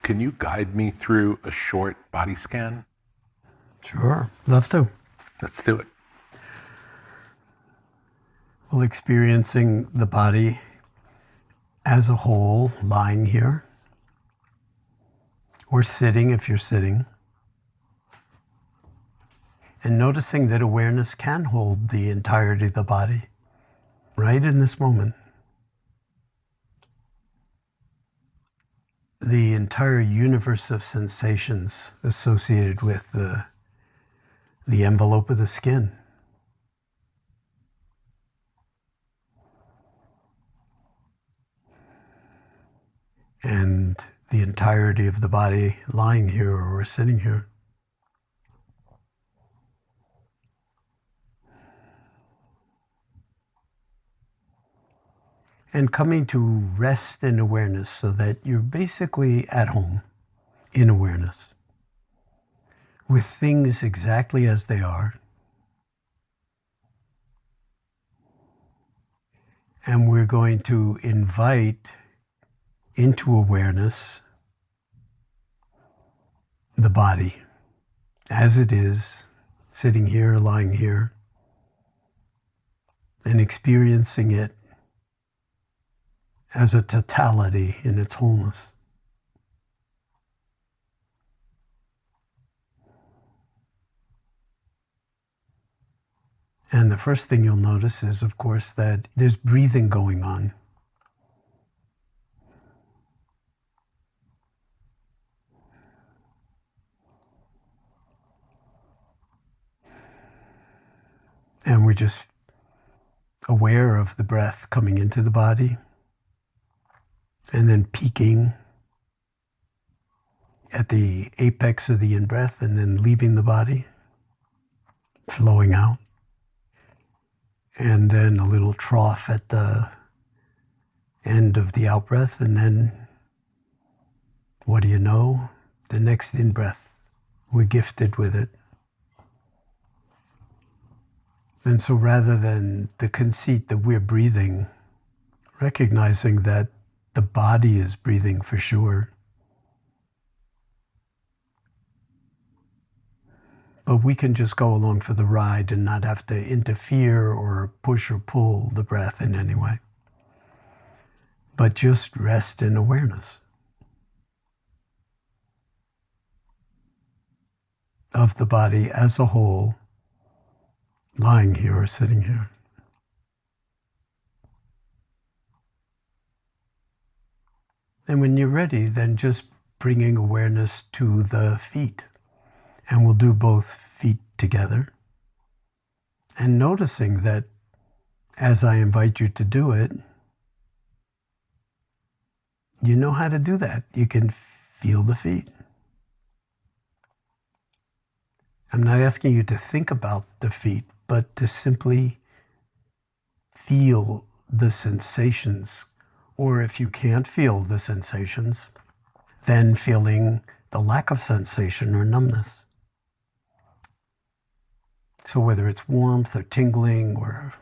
Can you guide me through a short body scan? Sure, love to. Let's do it. Well, experiencing the body as a whole, lying here, or sitting if you're sitting, and noticing that awareness can hold the entirety of the body right in this moment. The entire universe of sensations associated with the envelope of the skin. And the entirety of the body lying here or sitting here. And coming to rest in awareness so that you're basically at home in awareness with things exactly as they are. And we're going to invite into awareness the body as it is, sitting here, lying here, and experiencing it as a totality in its wholeness. And the first thing you'll notice is, of course, that there's breathing going on. And we're just aware of the breath coming into the body and then peaking at the apex of the in-breath and then leaving the body, flowing out. And then a little trough at the end of the out-breath, and then, what do you know? The next in-breath, we're gifted with it. And so rather than the conceit that we're breathing, recognizing that the body is breathing for sure, but we can just go along for the ride and not have to interfere or push or pull the breath in any way. But just rest in awareness of the body as a whole, lying here or sitting here. And when you're ready, then just bringing awareness to the feet. And we'll do both feet together. And noticing that as I invite you to do it, you know how to do that. You can feel the feet. I'm not asking you to think about the feet, but to simply feel the sensations. Or if you can't feel the sensations, then feeling the lack of sensation or numbness. So whether it's warmth or tingling or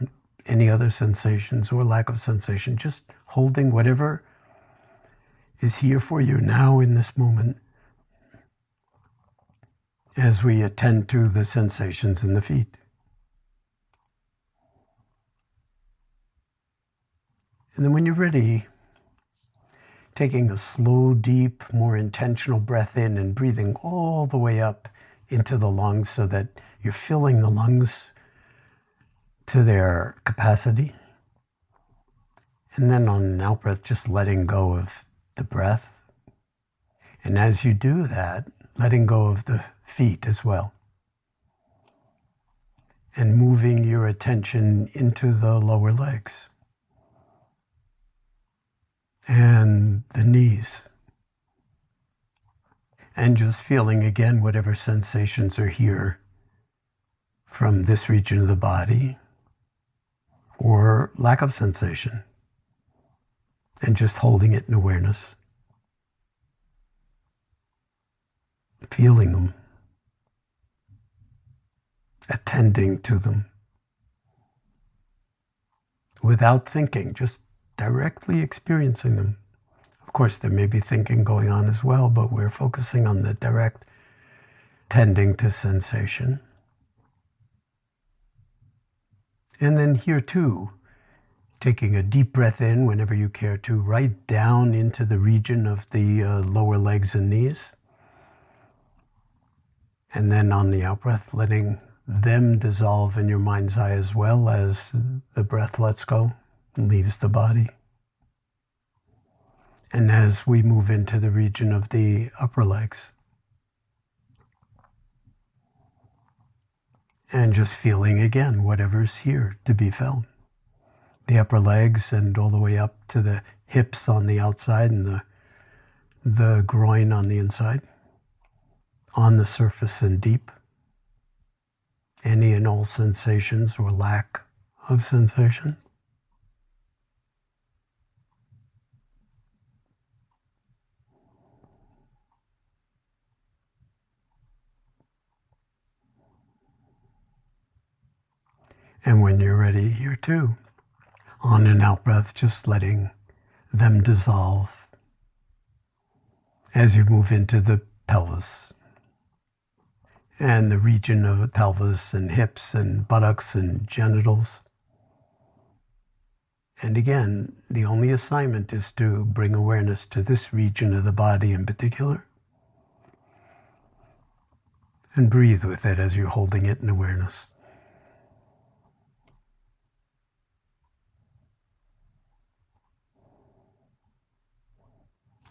any other sensations or lack of sensation, just holding whatever is here for you now in this moment as we attend to the sensations in the feet. And then when you're ready, taking a slow, deep, more intentional breath in and breathing all the way up into the lungs so that you're filling the lungs to their capacity. And then on an out breath, just letting go of the breath. And as you do that, letting go of the feet as well. And moving your attention into the lower legs. And the knees. And just feeling again whatever sensations are here from this region of the body or lack of sensation. And just holding it in awareness. Feeling them. Attending to them. Without thinking, just directly experiencing them. Of course, there may be thinking going on as well, but we're focusing on the direct tending to sensation. And then here too, taking a deep breath in whenever you care to, right down into the region of the lower legs and knees. And then on the out breath, letting them dissolve in your mind's eye as well as the breath lets go, leaves the body. And as we move into the region of the upper legs, and just feeling again whatever's here to be felt. The upper legs and all the way up to the hips on the outside and the groin on the inside, on the surface and deep. Any and all sensations or lack of sensation. And when you're ready, here too, on and out breath, just letting them dissolve as you move into the pelvis and the region of the pelvis and hips and buttocks and genitals. And again, the only assignment is to bring awareness to this region of the body in particular. And breathe with it as you're holding it in awareness.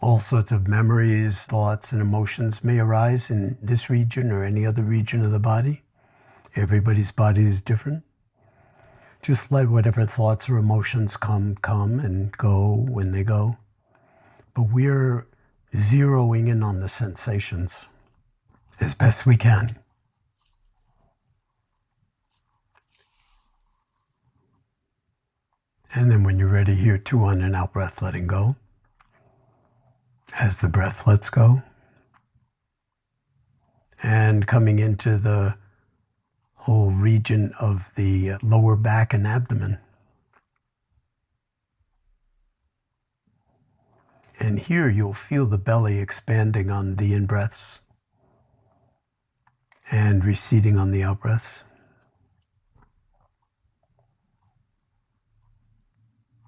All sorts of memories, thoughts, and emotions may arise in this region or any other region of the body. Everybody's body is different. Just let whatever thoughts or emotions come and go when they go. But we're zeroing in on the sensations as best we can. And then when you're ready, here too, on an out breath, letting go. As the breath lets go. And coming into the whole region of the lower back and abdomen. And here you'll feel the belly expanding on the in-breaths and receding on the out-breaths.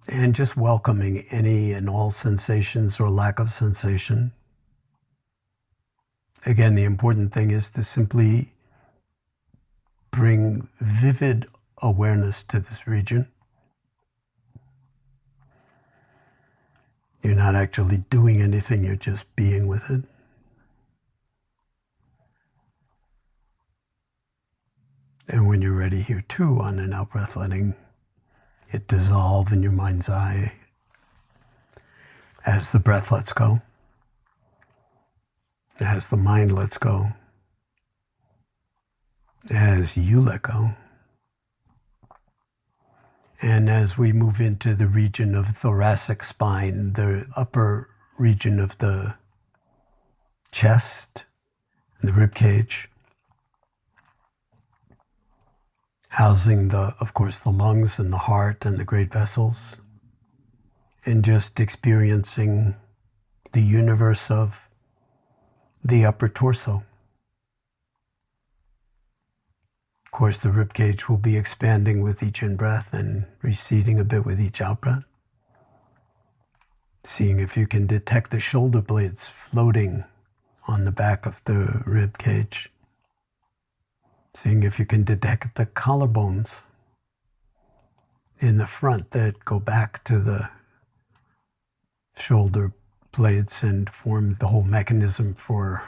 And just welcoming any and all sensations or lack of sensation. Again, the important thing is to simply bring vivid awareness to this region. You're not actually doing anything, you're just being with it. And when you're ready, here too, on an out breath, letting it dissolve in your mind's eye as the breath lets go, as the mind lets go, as you let go. And as we move into the region of thoracic spine, the upper region of the chest, the rib cage, housing of course, the lungs and the heart and the great vessels, and just experiencing the universe of the upper torso. Of course, the rib cage will be expanding with each in-breath and receding a bit with each out-breath. Seeing if you can detect the shoulder blades floating on the back of the rib cage. Seeing if you can detect the collarbones in the front that go back to the shoulder blades and form the whole mechanism for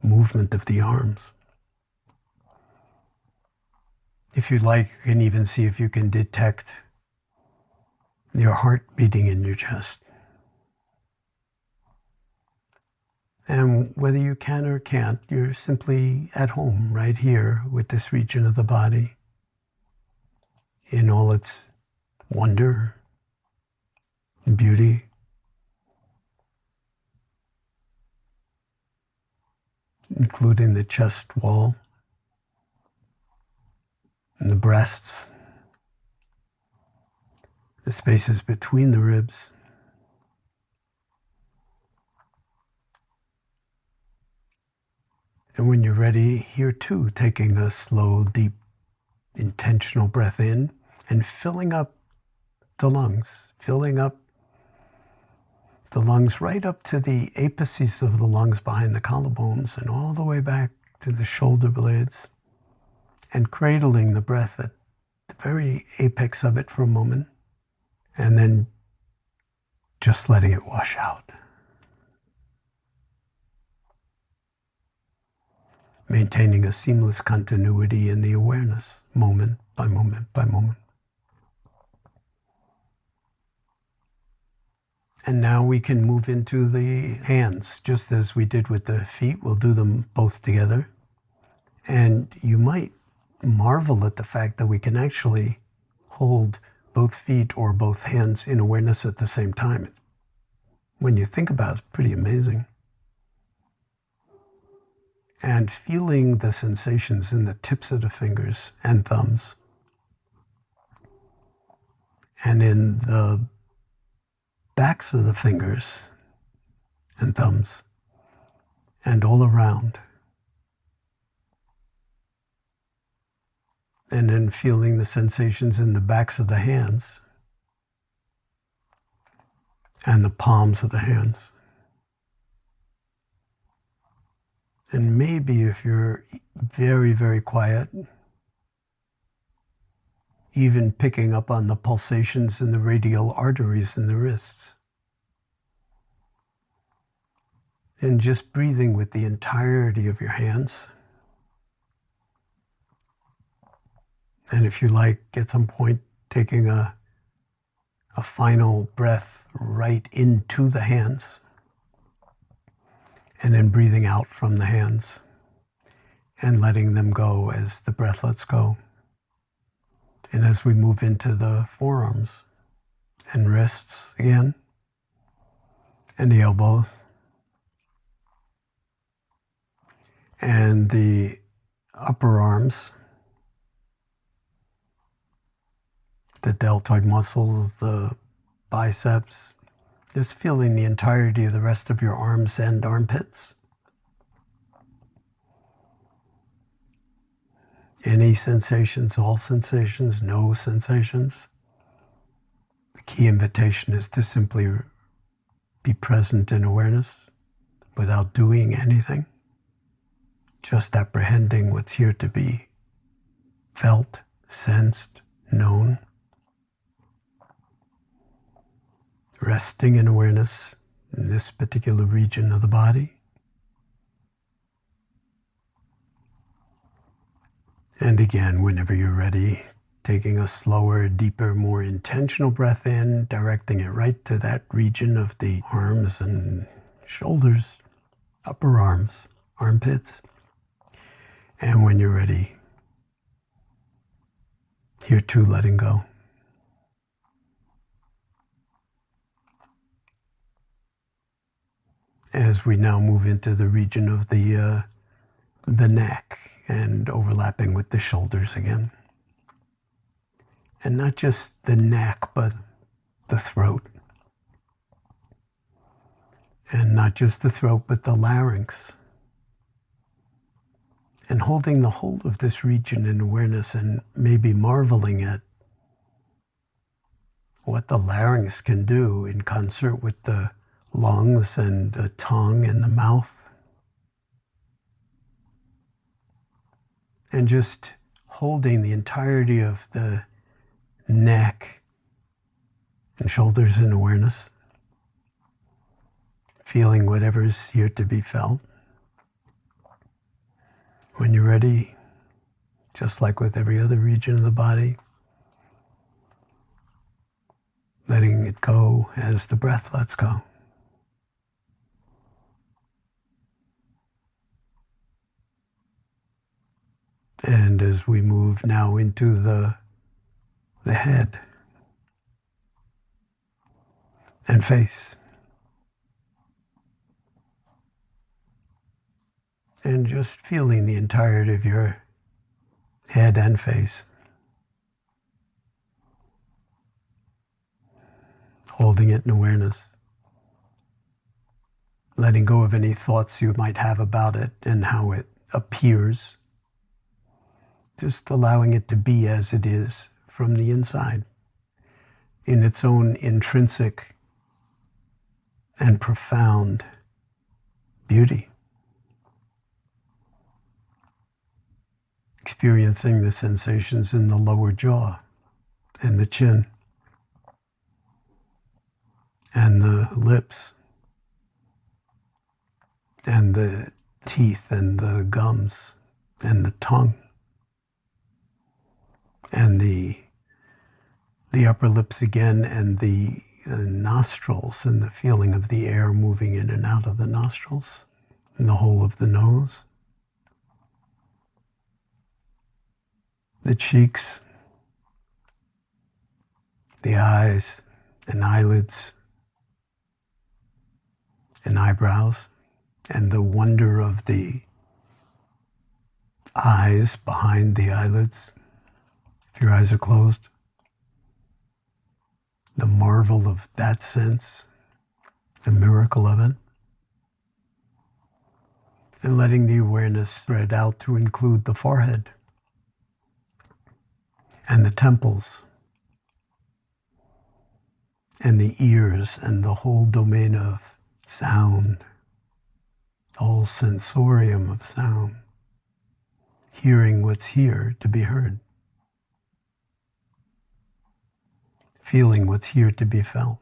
movement of the arms. If you like, you can even see if you can detect your heart beating in your chest. And whether you can or can't, you're simply at home right here with this region of the body in all its wonder and beauty. Including the chest wall and the breasts, the spaces between the ribs. ready, here too, taking a slow, deep, intentional breath in and filling up the lungs, filling up the lungs right up to the apices of the lungs behind the collarbones and all the way back to the shoulder blades, and cradling the breath at the very apex of it for a moment, and then just letting it wash out. Maintaining a seamless continuity in the awareness, moment by moment by moment. And now we can move into the hands, just as we did with the feet. We'll do them both together. And you might marvel at the fact that we can actually hold both feet or both hands in awareness at the same time. When you think about it, it's pretty amazing. And feeling the sensations in the tips of the fingers and thumbs, and in the backs of the fingers and thumbs, and all around. And then feeling the sensations in the backs of the hands and the palms of the hands. And maybe if you're very, very quiet, even picking up on the pulsations in the radial arteries in the wrists. And just breathing with the entirety of your hands. And if you like, at some point, taking a final breath right into the hands. And then breathing out from the hands and letting them go as the breath lets go. And as we move into the forearms and wrists again, and the elbows, and the upper arms, the deltoid muscles, the biceps, just feeling the entirety of the rest of your arms and armpits. Any sensations, all sensations, no sensations. The key invitation is to simply be present in awareness without doing anything, just apprehending what's here to be felt, sensed, known. Resting in awareness in this particular region of the body. And again, whenever you're ready, taking a slower, deeper, more intentional breath in, directing it right to that region of the arms and shoulders, upper arms, armpits. And when you're ready, here too, letting go. As we now move into the region of the neck and overlapping with the shoulders again. And not just the neck, but the throat. And not just the throat, but the larynx. And holding the whole of this region in awareness and maybe marveling at what the larynx can do in concert with the lungs and the tongue and the mouth. And just holding the entirety of the neck and shoulders in awareness. Feeling whatever is here to be felt. When you're ready, just like with every other region of the body, letting it go as the breath lets go. And as we move now into the head and face. And just feeling the entirety of your head and face. Holding it in awareness. Letting go of any thoughts you might have about it and how it appears, just allowing it to be as it is from the inside, in its own intrinsic and profound beauty. Experiencing the sensations in the lower jaw and the chin and the lips and the teeth and the gums and the tongue and the upper lips again, and the nostrils and the feeling of the air moving in and out of the nostrils and the whole of the nose, the cheeks, the eyes and eyelids and eyebrows, and the wonder of the eyes behind the eyelids, if your eyes are closed. The marvel of that sense, the miracle of it. And letting the awareness spread out to include the forehead and the temples and the ears and the whole domain of sound, the whole sensorium of sound, hearing what's here to be heard, feeling what's here to be felt,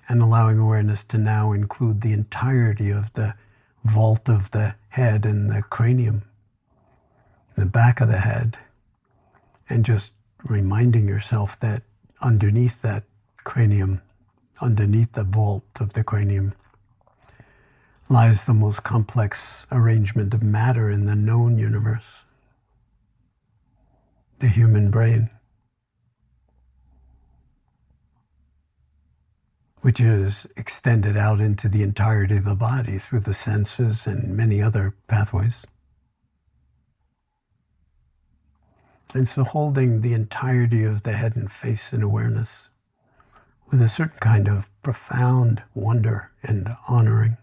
and allowing awareness to now include the entirety of the vault of the head and the cranium, the back of the head, and just reminding yourself that underneath that cranium, underneath the vault of the cranium, lies the most complex arrangement of matter in the known universe, the human brain, which is extended out into the entirety of the body through the senses and many other pathways. And so holding the entirety of the head and face in awareness with a certain kind of profound wonder and honoring,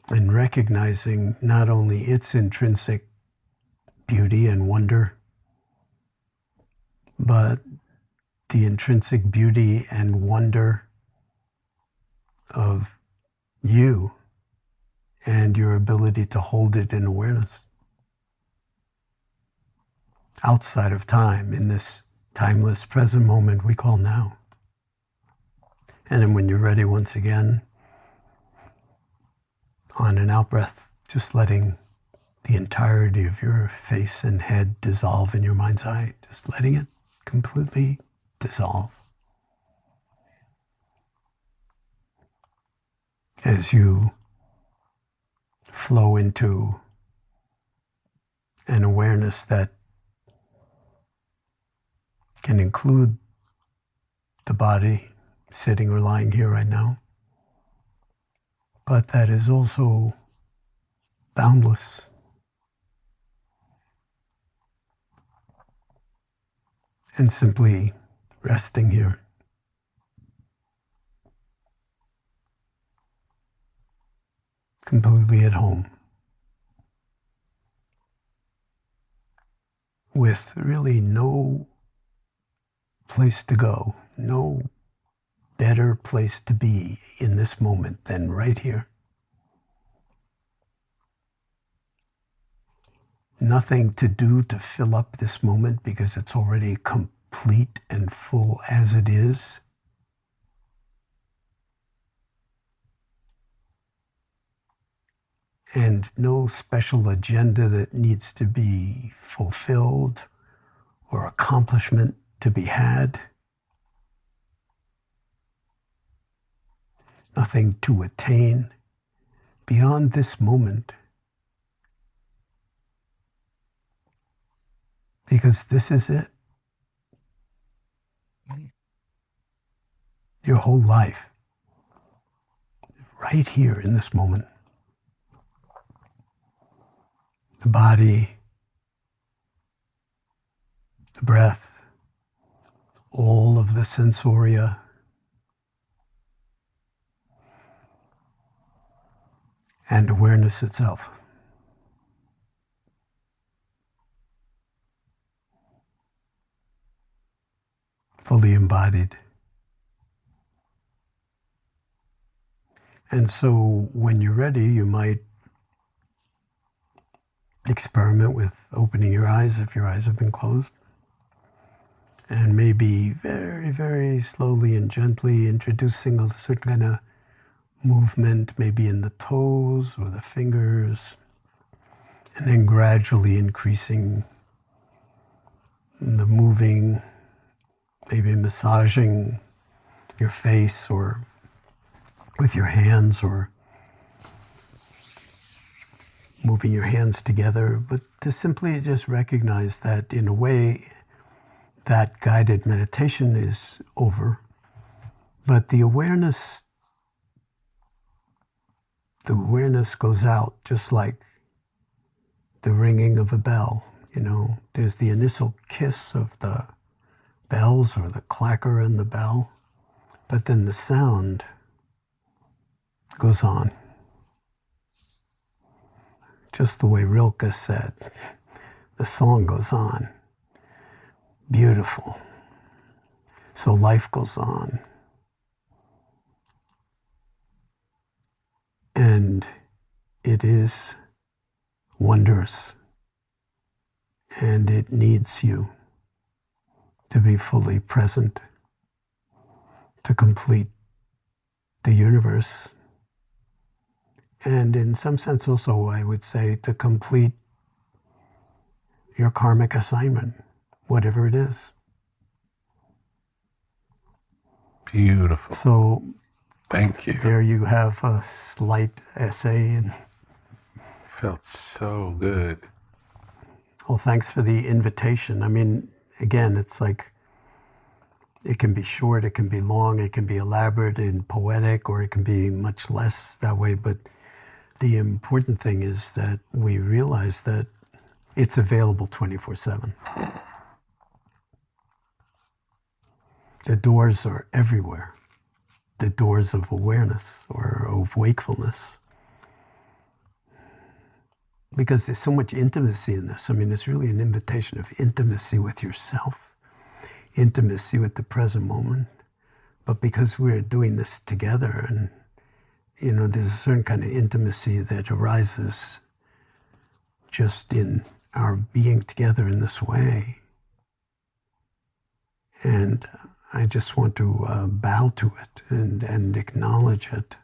and recognizing not only its intrinsic beauty and wonder, but the intrinsic beauty and wonder of you and your ability to hold it in awareness outside of time, in this timeless present moment we call now. And then when you're ready, once again, on an out breath, just letting the entirety of your face and head dissolve in your mind's eye, just letting it completely dissolve. As you flow into an awareness that can include the body sitting or lying here right now, but that is also boundless. And simply resting here. Completely at home. With really no place to go, no better place to be in this moment than right here. Nothing to do to fill up this moment because it's already complete and full as it is. And no special agenda that needs to be fulfilled or accomplishment to be had. Nothing to attain beyond this moment. Because this is it. Your whole life. Right here in this moment. The body, the breath, all of the sensoria, and awareness itself. Fully embodied. And so when you're ready, you might experiment with opening your eyes if your eyes have been closed. And maybe very, very slowly and gently introducing a certain kind of movement, maybe in the toes or the fingers, and then gradually increasing the moving, maybe massaging your face or with your hands or moving your hands together, but to simply just recognize that in a way that guided meditation is over, but the awareness goes out just like the ringing of a bell. You know, there's the initial kiss of the bells or the clacker in the bell, but then the sound goes on. Just the way Rilke said, the song goes on. Beautiful. So life goes on. And it is wondrous. And it needs you to be fully present, to complete the universe. And in some sense also, I would say, to complete your karmic assignment, whatever it is. Beautiful. So Thank you. there you have a slight essay. And Felt so good. well, thanks for the invitation. I mean, again, it's like, it can be short, it can be long, it can be elaborate and poetic, or it can be much less that way. But the important thing is that we realize that it's available 24/7. The doors are everywhere. The doors of awareness or of wakefulness. Because there's so much intimacy in this. I mean, it's really an invitation of intimacy with yourself, intimacy with the present moment. But because we're doing this together, and you know, there's a certain kind of intimacy that arises just in our being together in this way. And I just want to bow to it and acknowledge it.